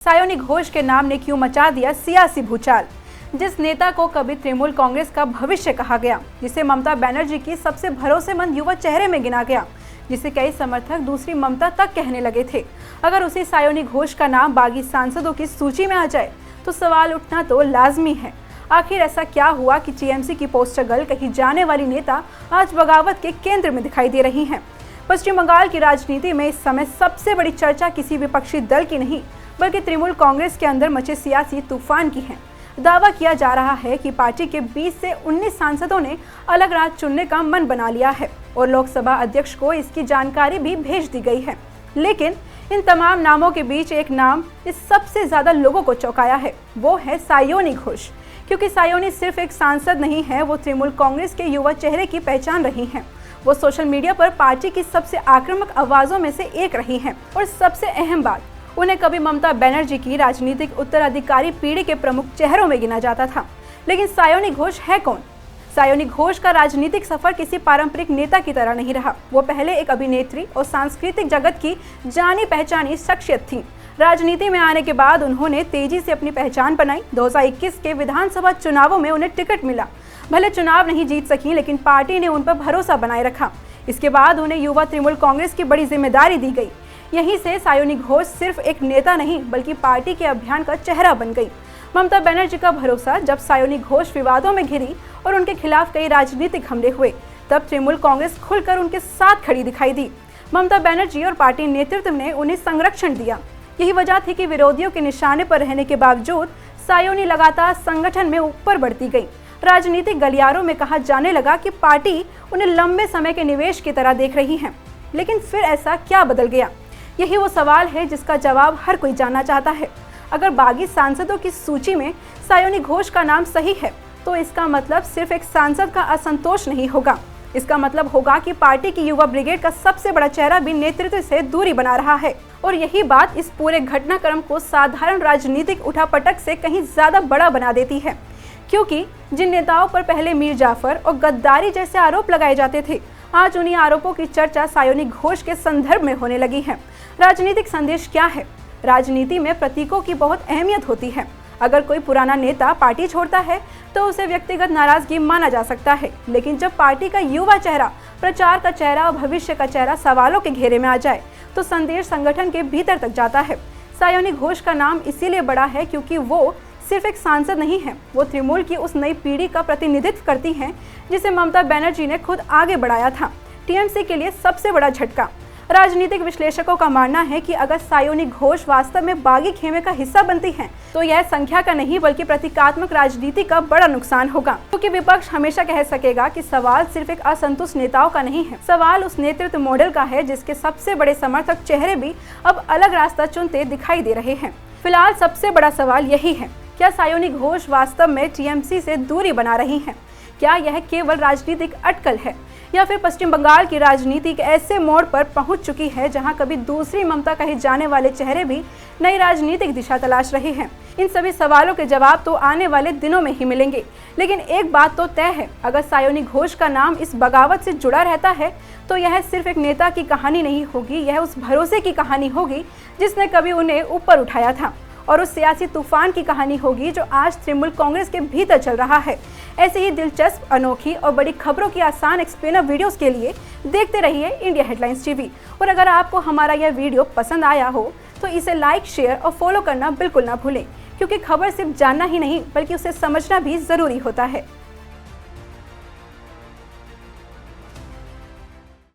सायोनी घोष के नाम ने क्यों मचा दिया सियासी भूचाल। जिस नेता को कभी तृणमूल कांग्रेस का भविष्य कहा गया, जिसे ममता बनर्जी की सबसे भरोसेमंद युवा चेहरे में गिना गया, जिसे कई समर्थक दूसरी ममता तक कहने लगे थे, अगर उसी सायोनी घोष का नाम बागी सांसदों की सूची में आ जाए तो सवाल उठना तो लाजमी है। आखिर ऐसा क्या हुआ कि टीएमसी की पोस्टर गर्ल कही जाने वाली नेता आज बगावत के केंद्र में दिखाई दे रही हैं। पश्चिम बंगाल की राजनीति में इस समय सबसे बड़ी चर्चा किसी विपक्षी दल की नहीं बल्कि तृणमूल कांग्रेस के अंदर मचे सियासी तूफान की है। दावा किया जा रहा है कि पार्टी के 20 से 19 सांसदों ने अलग राह चुनने का मन बना लिया है और लोकसभा अध्यक्ष को इसकी जानकारी भी भेज दी गई है। लेकिन इन तमाम नामों के बीच एक नाम इस सबसे ज्यादा लोगों को चौंकाया है, वो है सायोनी घोष। क्योंकि सायोनी सिर्फ एक सांसद नहीं है, वो तृणमूल कांग्रेस के युवा चेहरे की पहचान रही हैं। वो सोशल मीडिया पर पार्टी की सबसे आक्रामक आवाजों में से एक रही हैं और सबसे अहम बात, उन्हें कभी ममता बनर्जी की राजनीतिक उत्तराधिकारी पीढ़ी के प्रमुख चेहरों में गिना जाता था। लेकिन सायोनी घोष है कौन? सायोनी घोष का राजनीतिक सफर किसी पारंपरिक नेता की तरह नहीं रहा। वो पहले एक अभिनेत्री और सांस्कृतिक जगत की जानी पहचानी शख्सियत थी। राजनीति में आने के बाद उन्होंने तेजी से अपनी पहचान बनाई। 2021 के विधानसभा चुनावों में उन्हें टिकट मिला। भले चुनाव नहीं जीत सकी, लेकिन पार्टी ने उन पर भरोसा बनाए रखा। इसके बाद उन्हें युवा तृणमूल कांग्रेस की बड़ी जिम्मेदारी दी गई। यहीं से सायोनी घोष सिर्फ एक नेता नहीं बल्कि पार्टी के अभियान का चेहरा बन गई। ममता बनर्जी का भरोसा जब सायोनी घोष विवादों में घिरी और उनके खिलाफ कई राजनीतिक हमले हुए, तब तृणमूल कांग्रेस खुलकर उनके साथ खड़ी दिखाई दी। ममता बनर्जी और पार्टी नेतृत्व ने उन्हें संरक्षण दिया। यही वजह थी कि विरोधियों के निशाने पर रहने के बावजूद सायोनी लगातार संगठन में ऊपर बढ़ती गई। राजनीतिक गलियारों में कहा जाने लगा कि पार्टी उन्हें लंबे समय के निवेश की तरह देख रही है। लेकिन फिर ऐसा क्या बदल गया? यही वो सवाल है जिसका जवाब हर कोई जानना चाहता है। अगर बागी सांसदों की सूची में सायोनी घोष का नाम सही है तो इसका मतलब सिर्फ एक सांसद का असंतोष नहीं होगा। इसका मतलब होगा कि पार्टी की युवा ब्रिगेड का सबसे बड़ा चेहरा भी नेतृत्व से दूरी बना रहा है। और यही बात इस पूरे घटनाक्रम को साधारण राजनीतिक उठापटक से कहीं ज्यादा बड़ा बना देती है। क्योंकि जिन नेताओं पर पहले मीर जाफर और गद्दारी जैसे आरोप लगाए जाते थे, आज उन्हीं आरोपों की चर्चा सायोनी घोष के संदर्भ में होने लगी है। राजनीतिक संदेश क्या है? राजनीति में प्रतीकों की बहुत अहमियत होती है। अगर कोई पुराना नेता पार्टी छोड़ता है तो उसे व्यक्तिगत नाराजगी माना जा सकता है, लेकिन जब पार्टी का युवा चेहरा, प्रचार का चेहरा और भविष्य का चेहरा सवालों के घेरे में आ जाए तो संदेश संगठन के भीतर तक जाता है। सायोनी घोष का नाम इसीलिए बड़ा है क्योंकि वो सिर्फ एक सांसद नहीं है, वो तृणमूल की उस नई पीढ़ी का प्रतिनिधित्व करती हैं जिसे ममता बनर्जी ने खुद आगे बढ़ाया था। टीएमसी के लिए सबसे बड़ा झटका। राजनीतिक विश्लेषकों का मानना है कि अगर सायोनी घोष वास्तव में बागी खेमे का हिस्सा बनती हैं, तो यह संख्या का नहीं बल्कि प्रतीकात्मक राजनीति का बड़ा नुकसान होगा। क्योंकि विपक्ष हमेशा कह सकेगा कि सवाल सिर्फ एक असंतुष्ट नेताओं का नहीं है, सवाल उस नेतृत्व मॉडल का है जिसके सबसे बड़े समर्थक चेहरे भी अब अलग रास्ता चुनते दिखाई दे रहे हैं। फिलहाल सबसे बड़ा सवाल यही है, क्या सायोनी घोष वास्तव में टीएमसी से दूरी बना रही हैं? क्या यह केवल राजनीतिक अटकल है या फिर पश्चिम बंगाल की राजनीति एक ऐसे मोड़ पर पहुंच चुकी है जहां कभी दूसरी ममता कहे जाने वाले चेहरे भी नई राजनीतिक दिशा तलाश रहे हैं? इन सभी सवालों के जवाब तो आने वाले दिनों में ही मिलेंगे। लेकिन एक बात तो तय है, अगर सायोनी घोष का नाम इस बगावत से जुड़ा रहता है तो यह सिर्फ एक नेता की कहानी नहीं होगी, यह उस भरोसे की कहानी होगी जिसने कभी उन्हें ऊपर उठाया था, और उस सियासी तूफान की कहानी होगी जो आज तृणमूल कांग्रेस के भीतर चल रहा है। ऐसे ही दिलचस्प, अनोखी और बड़ी खबरों की आसान एक्सप्लेनर वीडियोस के लिए देखते रहिए इंडिया हेडलाइंस टीवी। और अगर आपको हमारा यह वीडियो पसंद आया हो तो इसे लाइक, शेयर और फॉलो करना बिल्कुल ना भूलें, क्योंकि खबर सिर्फ जानना ही नहीं बल्कि उसे समझना भी जरूरी होता है।